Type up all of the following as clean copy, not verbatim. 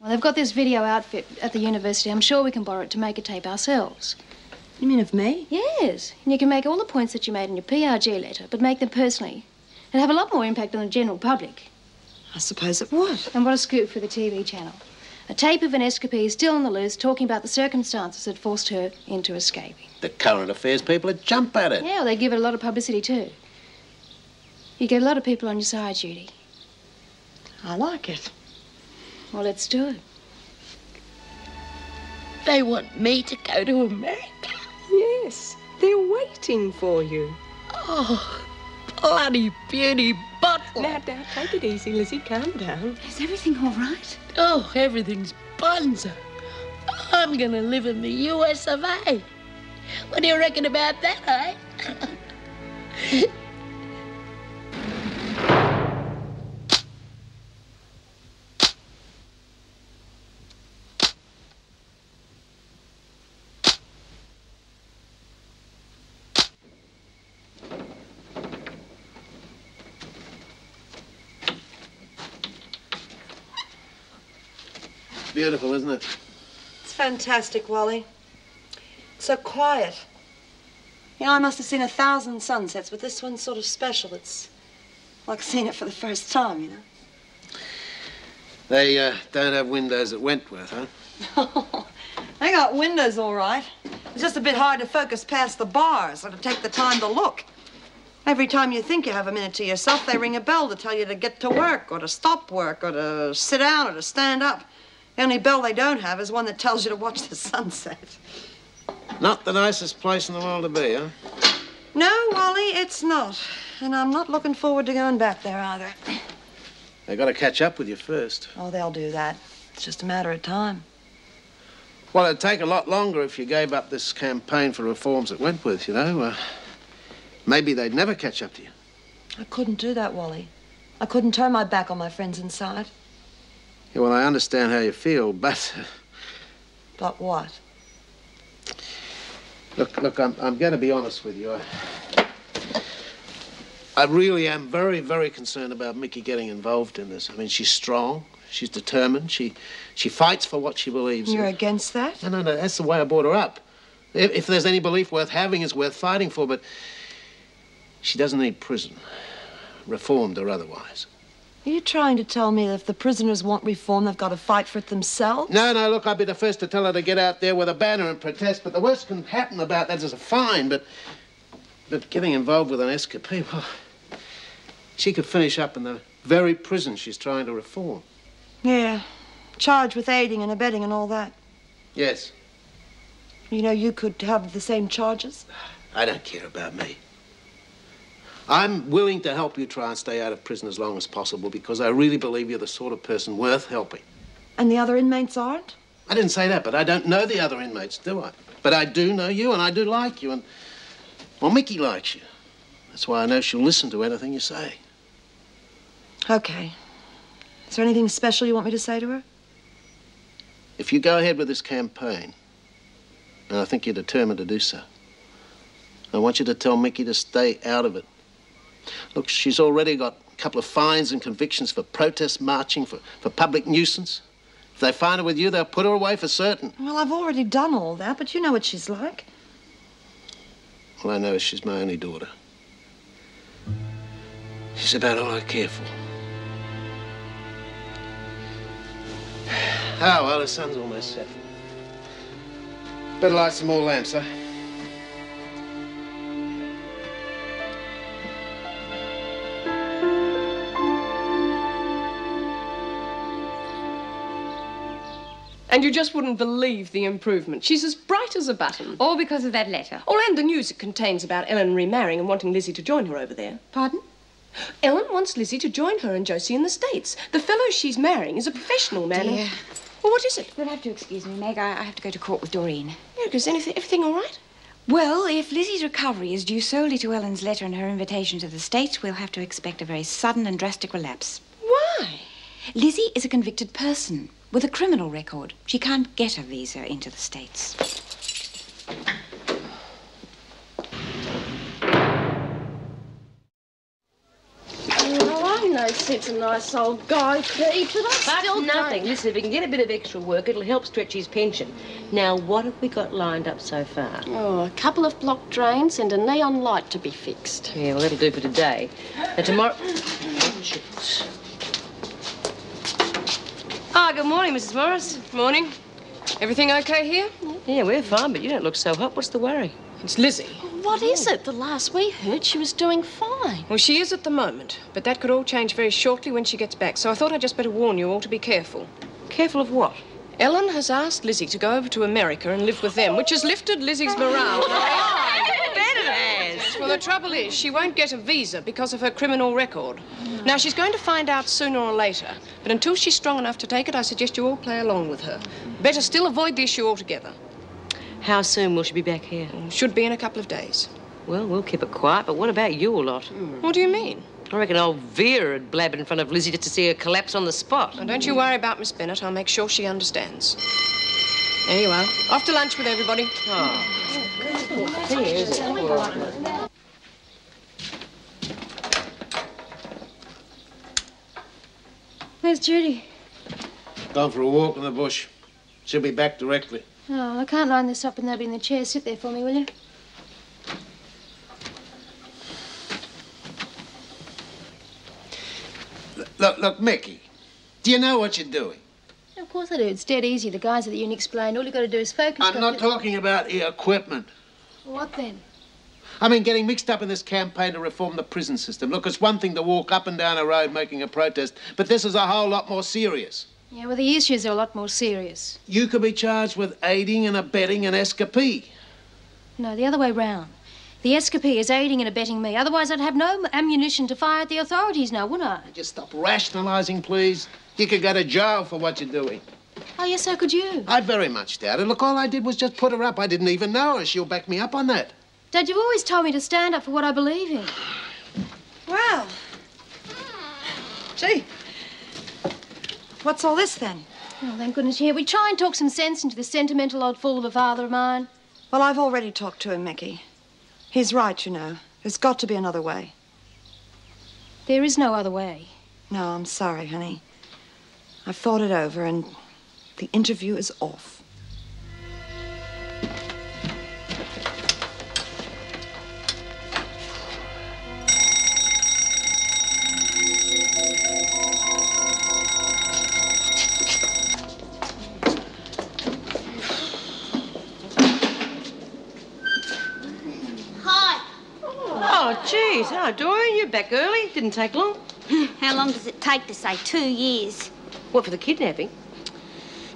Well, they've got this video outfit at the university. I'm sure we can borrow it to make a tape ourselves. You mean of me? Yes. And you can make all the points that you made in your PRG letter, but make them personally. It'd have a lot more impact on the general public. I suppose it would. And what a scoop for the TV channel. A tape of an escapee still on the loose, talking about the circumstances that forced her into escaping. The current affairs people would jump at it. Yeah, well, they give it a lot of publicity too. You get a lot of people on your side, Judy. I like it. Well, let's do it. They want me to go to America? Yes, they're waiting for you. Oh, bloody beauty butler. Now, take it easy, Lizzie. Calm down. Is everything all right? Oh, everything's bunzo. I'm gonna live in the US of A. What do you reckon about that, eh? Beautiful, isn't it? It's fantastic, Wally. It's so quiet. You know, I must have seen 1,000 sunsets, but this one's sort of special. It's like seeing it for the first time, you know? They don't have windows at Wentworth, huh? They got windows, all right. It's just a bit hard to focus past the bars or to take the time to look. Every time you think you have a minute to yourself, they ring a bell to tell you to get to work or to stop work or to sit down or to stand up. The only bell they don't have is one that tells you to watch the sunset. Not the nicest place in the world to be, huh? No, Wally, it's not. And I'm not looking forward to going back there either. They got to catch up with you first. Oh, they'll do that. It's just a matter of time. Well, it'd take a lot longer if you gave up this campaign for reforms at Wentworth, you know. Maybe they'd never catch up to you. I couldn't do that, Wally. I couldn't turn my back on my friends inside. Yeah, well, I understand how you feel, but... But what? Look, I'm going to be honest with you. I really am very, very concerned about Mickey getting involved in this. I mean, she's strong, she's determined, she fights for what she believes in. You're against that? No, that's the way I brought her up. If there's any belief worth having, it's worth fighting for, but she doesn't need prison, reformed or otherwise. Are you trying to tell me that if the prisoners want reform, they've got to fight for it themselves? No, look, I'd be the first to tell her to get out there with a banner and protest, but the worst can happen about that is a fine, but getting involved with an escapee, well, she could finish up in the very prison she's trying to reform. Yeah, charged with aiding and abetting and all that. Yes. You know, you could have the same charges. I don't care about me. I'm willing to help you try and stay out of prison as long as possible because I really believe you're the sort of person worth helping. And the other inmates aren't? I didn't say that, but I don't know the other inmates, do I? But I do know you, and I do like you, and... Well, Mickey likes you. That's why I know she'll listen to anything you say. Okay. Is there anything special you want me to say to her? If you go ahead with this campaign, and I think you're determined to do so, I want you to tell Mickey to stay out of it. Look, she's already got a couple of fines and convictions for protest marching, for public nuisance. If they find her with you, they'll put her away for certain. Well, I've already done all that, but you know what she's like. All I know is she's my only daughter. She's about all I care for. Oh, well, the sun's almost set. Better light some more lamps, huh? And you just wouldn't believe the improvement. She's as bright as a button. All because of that letter. Oh, and the news it contains about Ellen remarrying and wanting Lizzie to join her over there. Pardon? Ellen wants Lizzie to join her and Josie in the States. The fellow she's marrying is a professional man. Dear. And... Well, what is it? You'll have to excuse me, Meg. I have to go to court with Doreen. Erica, is everything all right? Well, if Lizzie's recovery is due solely to Ellen's letter and her invitation to the States, we'll have to expect a very sudden and drastic relapse. Why? Lizzie is a convicted person with a criminal record. She can't get a visa into the States. Oh, I know Since a nice old guy, Pete, but I still nothing. don't. Listen, if we can get a bit of extra work, it'll help stretch his pension. Now, what have we got lined up so far? Oh, a couple of block drains and a neon light to be fixed. Yeah, well, that'll do for today. Now, tomorrow... Ah, good morning, Mrs. Morris. Morning. Everything okay here? Yeah, we're fine, but you don't look so hot. What's the worry? It's Lizzie. What is it? The last we heard, she was doing fine. Well, she is at the moment, but that could all change very shortly when she gets back, so I thought I'd just better warn you all to be careful. Careful of what? Ellen has asked Lizzie to go over to America and live with them, which has lifted Lizzie's morale. Well, the trouble is, she won't get a visa because of her criminal record. Now, she's going to find out sooner or later, but until she's strong enough to take it, I suggest you all play along with her. Better still avoid the issue altogether. How soon will she be back here? Should be in a couple of days. Well, we'll keep it quiet, but what about you lot? What do you mean? I reckon old Vera would blab in front of Lizzie just to see her collapse on the spot. Well, don't you worry about Miss Bennett. I'll make sure she understands. There you are. Off to lunch with everybody. Oh. Here is it. Where's Judy? Gone for a walk in the bush. She'll be back directly. Oh, I can't line this up with nobody in the chair. Sit there for me, will you? Look, Mickey, do you know what you're doing? Of course I do. It's dead easy. The guys at the uni explained. All you've got to do is focus. I'm not talking about the equipment. What then? I mean, getting mixed up in this campaign to reform the prison system. Look, it's one thing to walk up and down a road making a protest, but this is a whole lot more serious. Yeah, well, the issues are a lot more serious. You could be charged with aiding and abetting an escapee. No, the other way round. The escapee is aiding and abetting me. Otherwise, I'd have no ammunition to fire at the authorities now, wouldn't I? Just stop rationalising, please. You could go to jail for what you're doing. Oh, yes, so could you. I very much doubt it. Look, all I did was just put her up. I didn't even know her. She'll back me up on that. Dad, you've always told me to stand up for what I believe in. Well. Gee. What's all this, then? Oh, thank goodness, here. We try and talk some sense into this sentimental old fool of a father of mine. Well, I've already talked to him, Mickey. He's right, you know. There's got to be another way. There is no other way. No, I'm sorry, honey. I've thought it over, and the interview is off. Oh, geez. Oh, Dorian, you're back early. Didn't take long. How long does it take to say 2 years? What, for the kidnapping?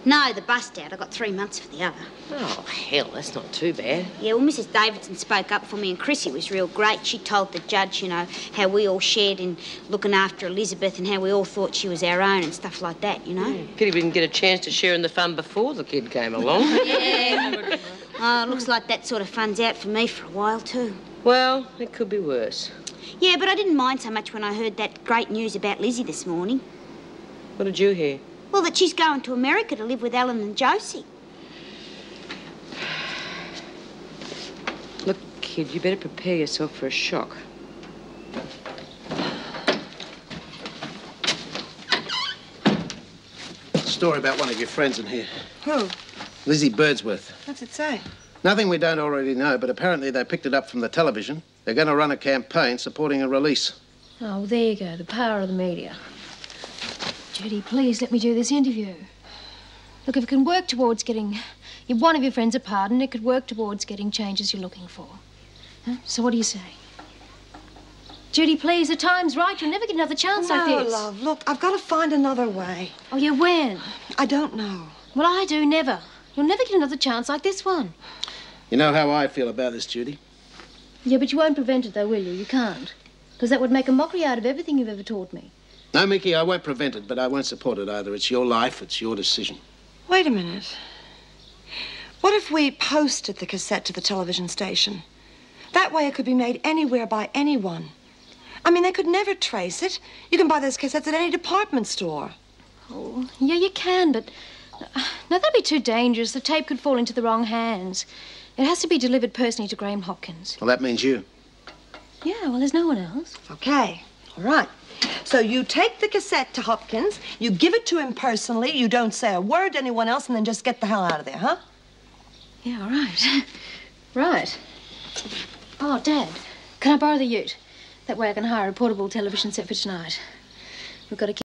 No, the bust out. I got 3 months for the other. Oh, hell, that's not too bad. Yeah, well, Mrs. Davidson spoke up for me, and Chrissy was real great. She told the judge, you know, how we all shared in looking after Elizabeth and how we all thought she was our own and stuff like that, you know? Pity we didn't get a chance to share in the fun before the kid came along. Yeah. Oh, it looks like that sort of fun's out for me for a while, too. Well, it could be worse. Yeah, but I didn't mind so much when I heard that great news about Lizzie this morning. What did you hear? Well, that she's going to America to live with Ellen and Josie. Look, kid, you better prepare yourself for a shock. Story about one of your friends in here. Who? Lizzie Birdsworth. What's it say? Nothing we don't already know, but apparently they picked it up from the television. They're going to run a campaign supporting a release. Oh, there you go. The power of the media. Judy, please let me do this interview. Look, if it can work towards getting one of your friends a pardon, it could work towards getting changes you're looking for. Huh? So what do you say? Judy, please, the time's right. You'll never get another chance like No, this. love, look, I've got to find another way. Oh, yeah, when? I don't know. Well, I do, never. You'll never get another chance like this one. You know how I feel about this, Judy? Yeah, but you won't prevent it, though, will you? You can't. Because that would make a mockery out of everything you've ever taught me. No, Mickey, I won't prevent it, but I won't support it either. It's your life, it's your decision. Wait a minute. What if we posted the cassette to the television station? That way it could be made anywhere by anyone. I mean, they could never trace it. You can buy those cassettes at any department store. Oh, yeah, you can, but... No, that'd be too dangerous. The tape could fall into the wrong hands. It has to be delivered personally to Graham Hopkins. Well, that means you. Yeah, well, there's no one else. Okay, all right. So you take the cassette to Hopkins, you give it to him personally, you don't say a word to anyone else, and then just get the hell out of there, huh? Yeah, all right. Right. Oh, Dad, can I borrow the ute? That way I can hire a portable television set for tonight. We've got to keep